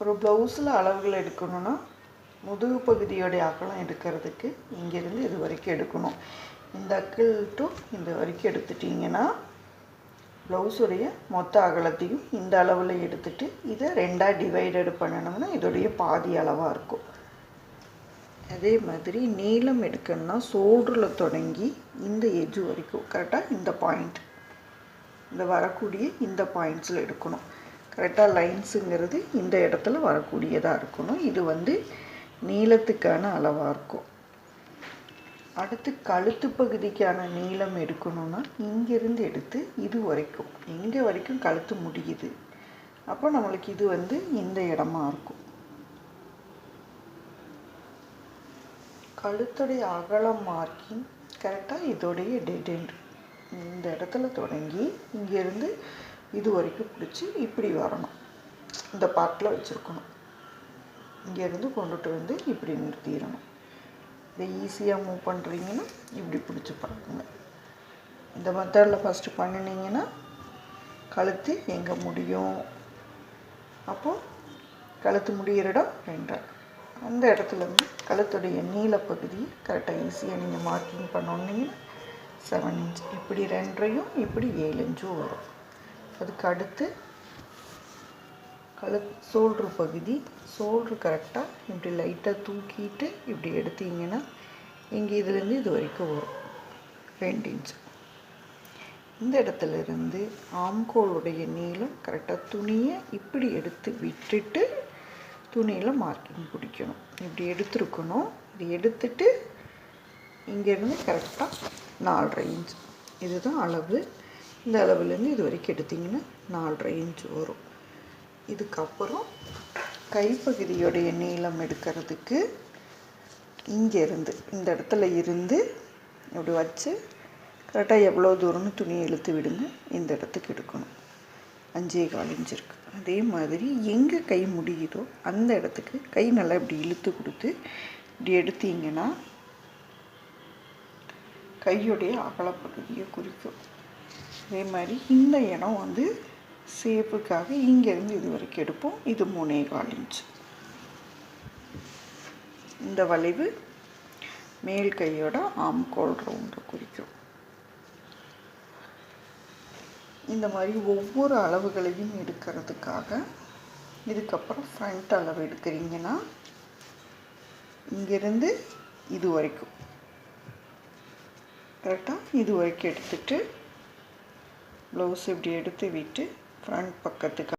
ஒரு ப்ளவுஸில் அளவுகள் எடுக்கணும்னா முதுகு பகுதியோடைய அகலம் எடுக்கிறதுக்கு இங்கேருந்து இது வரைக்கும் எடுக்கணும். இந்த அக்கிள் டு இந்த வரைக்கும் எடுத்துட்டிங்கன்னா ப்ளவுஸுடைய மொத்த அகலத்தையும் இந்த அளவில் எடுத்துகிட்டு இதை 2ஆக டிவைடட் பண்ணணும்னா இதோடைய பாதி அளவாக இருக்கும். அதே மாதிரி நீளம் எடுக்கணும்னா ஷோல்டரில் தொடங்கி இந்த எஜ்ஜு வரைக்கும் கரெக்டாக இந்த பாயிண்ட் இந்த வரக்கூடிய இந்த பாயிண்ட்ஸில் எடுக்கணும். கரெக்டாக லைன்ஸுங்கிறது இந்த இடத்துல வரக்கூடியதாக இருக்கணும். இது நீளத்துக்கான அளவாக இருக்கும். அடுத்து கழுத்து பகுதிக்கான நீளம் எடுக்கணும்னா இங்கேருந்து எடுத்து இது வரைக்கும் எங்கே வரைக்கும் கழுத்து முடியுது, அப்போ நம்மளுக்கு இது இந்த இடமா இருக்கும். கழுத்துடைய அகலம் மார்க்கிங் கரெக்டாக இதோடைய டெட் எண்ட் இந்த இடத்துல தொடங்கி இங்கேருந்து இது வரைக்கும் பிடிச்சி இப்படி வரணும். இந்த பார்ட்டில் வச்சுருக்கணும். இங்கேருந்து கொண்டுட்டு இப்படி நிறுத்திடணும். இதை ஈஸியாக மூவ் பண்ணுறீங்கன்னா இப்படி பிடிச்சி பாருங்க. இந்த மெத்தடில் ஃபஸ்ட்டு பண்ணினீங்கன்னா கழுத்து எங்கே முடியும், அப்போது கழுத்து முடிகிற இடம் 2 அந்த இடத்துலேருந்து கழுத்துடைய நீளப்பகுதியை கரெக்டாக ஈஸியாக நீங்கள் மார்க்கிங் பண்ணோன்னீங்கன்னா 7 இன்ச் இப்படி 2 இப்படி 7 இன்ச்சும் வரும். அதுக்கு அடுத்து ஷோல்ட்ரு பகுதி, ஷோல்ட்ரு கரெக்டாக இப்படி லைட்டாக தூக்கிட்டு இப்படி எடுத்தீங்கன்னா இங்கே இதுலேருந்து இது வரைக்கும் வரும் 2 இன்ச். இந்த இடத்துலேருந்து ஆம்கோலுடைய நீளம் கரெக்டாக துணியை இப்படி எடுத்து விட்டுட்டு துணியில் மார்க்கிங் பிடிக்கணும். இப்படி எடுத்துருக்கணும். இது எடுத்துட்டு இங்கேருந்து கரெக்டாக 4.5 இன்ச் இதுதான் அளவு. இந்த அளவுலேருந்து இது வரைக்கும் எடுத்திங்கன்னா 4.5 இன்ச் வரும். இதுக்கப்புறம் கைப்பகுதியோடைய நீளம் எடுக்கிறதுக்கு இங்கேருந்து இந்த இடத்துல இருந்து இப்படி வச்சு கரெக்டாக எவ்வளோ தூரம்னு துணியை இழுத்து விடுங்க. இந்த இடத்துக்கு எடுக்கணும். 5.25 இன்ச் இருக்குது. அதே மாதிரி எங்கே கை முடியுதோ அந்த இடத்துக்கு கை நல்லா இப்படி இழுத்து கொடுத்து இப்படி எடுத்தீங்கன்னா கையுடைய அகலப்பகுதியை குறிக்கும். அதே மாதிரி இந்த இடம் சேப்புக்காக இங்கேருந்து இது வரைக்கும் எடுப்போம். இது 3.25 இன்ச். இந்த வளைவு மேல் கையோட ஆம்கோல் ரவுண்டை குறிக்கும். இந்த மாதிரி ஒவ்வொரு அளவுகளையும் எடுக்கிறதுக்காக இதுக்கப்புறம் ஃப்ரண்ட் அளவு எடுக்கிறீங்கன்னா இங்கேருந்து இது வரைக்கும் கரெக்டாக இது வரைக்கும் எடுத்துகிட்டு ப்ளவுஸ் இப்படி எடுத்து விட்டு ஃப்ரண்ட் பக்கத்துக்கு